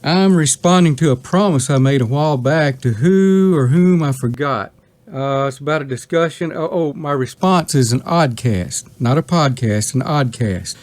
I'm responding to a promise I made a while back to who or whom I forgot. It's about a discussion. My response is an oddcast, not a podcast, an oddcast.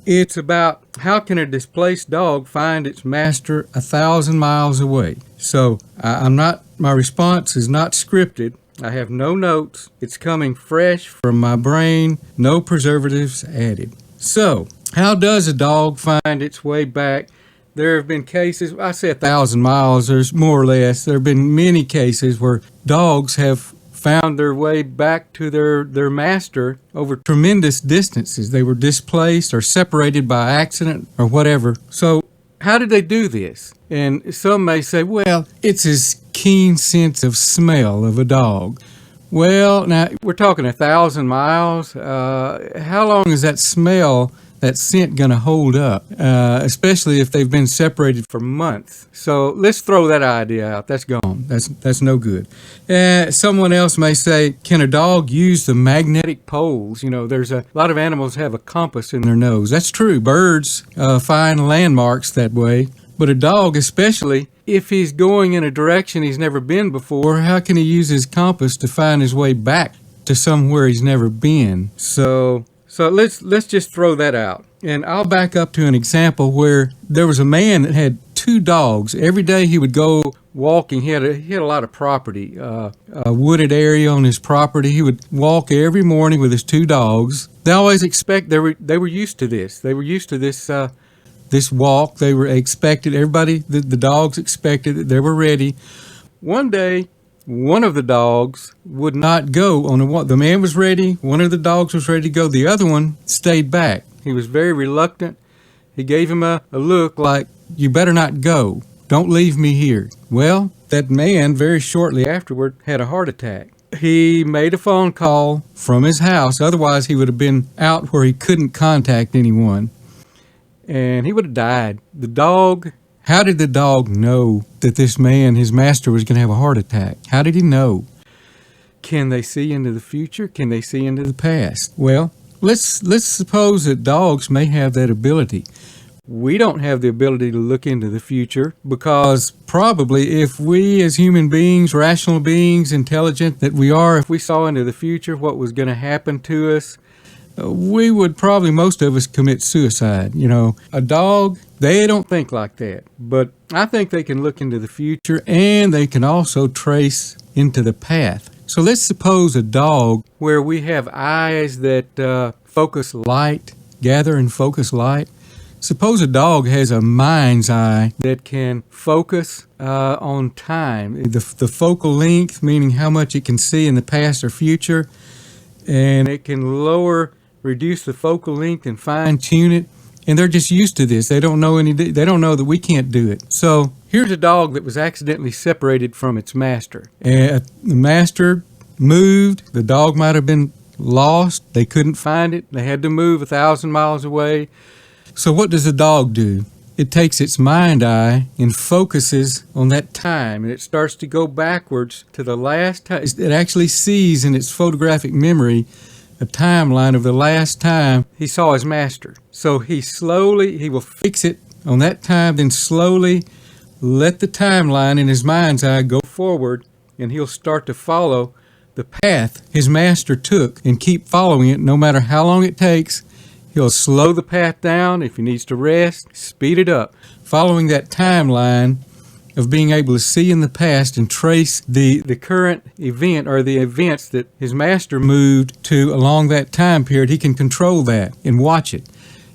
It's about how can a displaced dog find its master 1,000 miles away. So my response is not scripted. I have no notes. It's coming fresh from my brain, no preservatives added. So, how does a dog find its way back? There have been cases, I say 1,000 miles, there's more or less. There have been many cases where dogs have found their way back to their master over tremendous distances. They were displaced or separated by accident or whatever. So, how did they do this? And some may say, well, it's his keen sense of smell of a dog. Well, now, we're talking 1,000 miles. How long is that smell, that scent, going to hold up, especially if they've been separated for months? So let's throw that idea out. That's gone. That's no good. Someone else may say, can a dog use the magnetic poles? You know, there's a lot of animals have a compass in their nose. That's true. Birds find landmarks that way. But a dog, especially if he's going in a direction he's never been before, how can he use his compass to find his way back to somewhere he's never been? So let's just throw that out. And I'll back up to an example where there was a man that had 2 dogs. Every day he would go walking. He had a lot of property, a wooded area on his property. He would walk every morning with his 2 dogs. They always they were used to this. They were used to this walk. They were expected, everybody, the dogs expected it. They were ready. One day, one of the dogs would not go on a walk. The man was ready. One of the dogs was ready to go. The other one stayed back. He was very reluctant. He gave him a look like, you better not go. Don't leave me here. Well, that man very shortly afterward had a heart attack. He made a phone call from his house. Otherwise, he would have been out where he couldn't contact anyone. And he would have died. How did the dog know that this man, his master, was going to have a heart attack? How did he know? Can they see into the future? Can they see into the past? Well, let's suppose that dogs may have that ability. We don't have the ability to look into the future because probably if we as human beings, rational beings, intelligent that we are, if we saw into the future what was going to happen to us, we would probably, most of us, commit suicide. You know, a dog, they don't think like that. But I think they can look into the future and they can also trace into the path. So let's suppose a dog where we have eyes that focus light, gather and focus light. Suppose a dog has a mind's eye that can focus on time, the focal length, meaning how much it can see in the past or future, and it can reduce the focal length and fine-tune it, and they're just used to this. They don't know that we can't do it. So here's a dog that was accidentally separated from its master. The master moved. The dog might have been lost. They couldn't find it. They had to move 1,000 miles away. So what does the dog do? It takes its mind eye and focuses on that time, and it starts to go backwards to the last time. It actually sees in its photographic memory a timeline of the last time he saw his master. So he will fix it on that time, then slowly let the timeline in his mind's eye go forward, and he'll start to follow the path his master took and keep following it no matter how long it takes. He'll slow the path down. If he needs to rest, speed it up, following that timeline of being able to see in the past and trace the current event or the events that his master moved to along that time period. He can control that and watch it.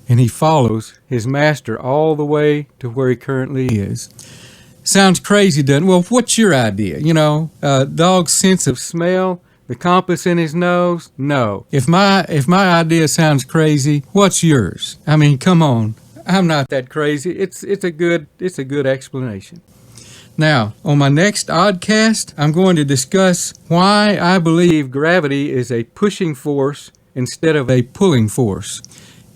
And he follows his master all the way to where he currently is. Sounds crazy, doesn't it? Well, what's your idea? You know, dog's sense of smell, the compass in his nose? No. If my idea sounds crazy, what's yours? I mean, come on. I'm not that crazy. It's a good explanation. Now, on my next Oddcast, I'm going to discuss why I believe gravity is a pushing force instead of a pulling force.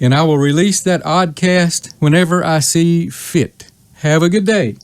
And I will release that Oddcast whenever I see fit. Have a good day.